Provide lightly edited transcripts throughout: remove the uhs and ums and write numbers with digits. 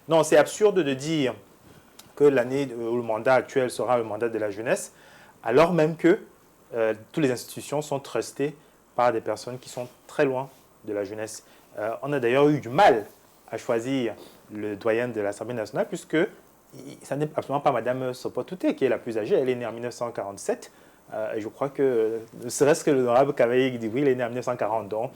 Non, c'est absurde de dire que l'année ou le mandat actuel sera le mandat de la jeunesse, alors même que toutes les institutions sont trustées par des personnes qui sont très loin de la jeunesse. On a d'ailleurs eu du mal à choisir le doyen de l'Assemblée nationale, puisque ça n'est absolument pas Mme Sopotouté qui est la plus âgée. Elle est née en 1947. Et je crois que, ne serait-ce que l'honorable Cavaillé Guidibri, il est né en 1940. Donc,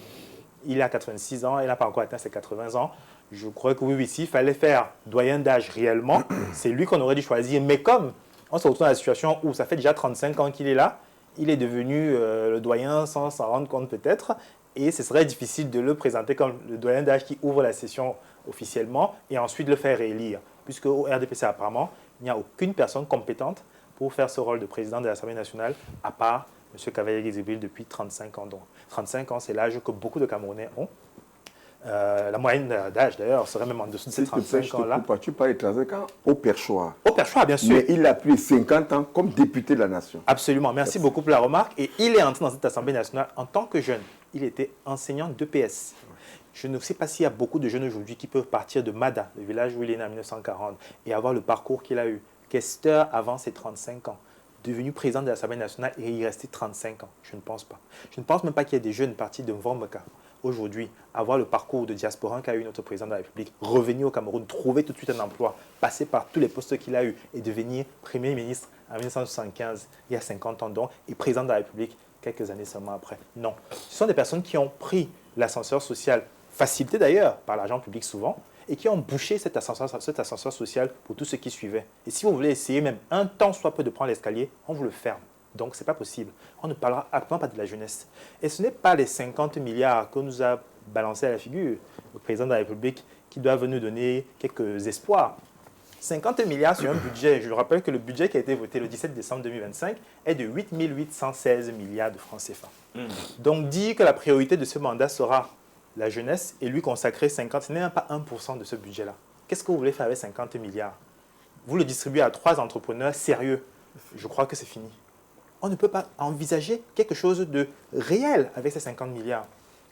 il a 86 ans, il n'a pas encore atteint ses 80 ans. Je crois que oui, s'il fallait faire doyen d'âge réellement, c'est lui qu'on aurait dû choisir. Mais comme on se retrouve dans la situation où ça fait déjà 35 ans qu'il est là, il est devenu le doyen sans s'en rendre compte peut-être, et ce serait difficile de le présenter comme le doyen d'âge qui ouvre la session officiellement et ensuite le faire réélire. Puisque au RDPC, apparemment, il n'y a aucune personne compétente pour faire ce rôle de président de l'Assemblée nationale, à part M. Cavaillé-Guizébil depuis 35 ans. Donc, 35 ans, c'est l'âge que beaucoup de Camerounais ont. La moyenne d'âge, d'ailleurs, serait même en dessous de ces 35 ans-là. Tu parles de 35 ans au Perchoir. Au Perchoir, bien sûr. Mais il a plus de 50 ans comme député de la nation. Absolument. Merci beaucoup pour la remarque. Et il est entré dans cette Assemblée nationale en tant que jeune. Il était enseignant d'EPS. Je ne sais pas s'il y a beaucoup de jeunes aujourd'hui qui peuvent partir de Mada, le village où il est né en 1940, et avoir le parcours qu'il a eu. Questeur avant ses 35 ans, devenu président de l'Assemblée nationale et y rester 35 ans. Je ne pense pas. Je ne pense même pas qu'il y ait des jeunes partis de Mvombaka aujourd'hui, avoir le parcours de diaspora qu'a eu notre président de la République, revenir au Cameroun, trouver tout de suite un emploi, passer par tous les postes qu'il a eu et devenir Premier ministre en 1975, il y a 50 ans donc, et président de la République quelques années seulement après. Non. Ce sont des personnes qui ont pris l'ascenseur social, facilité d'ailleurs par l'argent public souvent, et qui ont bouché cet ascenseur social pour tous ceux qui suivaient. Et si vous voulez essayer même un temps soit peu de prendre l'escalier, on vous le ferme. Donc, ce n'est pas possible. On ne parlera absolument pas de la jeunesse. Et ce n'est pas les 50 milliards que nous a balancé à la figure le président de la République qui doivent nous donner quelques espoirs. 50 milliards sur un budget. Je le rappelle que le budget qui a été voté le 17 décembre 2025 est de 8 816 milliards de francs CFA. Donc, dire que la priorité de ce mandat sera la jeunesse et lui consacrer 50, ce n'est même pas 1% de ce budget-là. Qu'est-ce que vous voulez faire avec 50 milliards? Vous le distribuez à 3 entrepreneurs sérieux. Je crois que c'est fini. On ne peut pas envisager quelque chose de réel avec ces 50 milliards.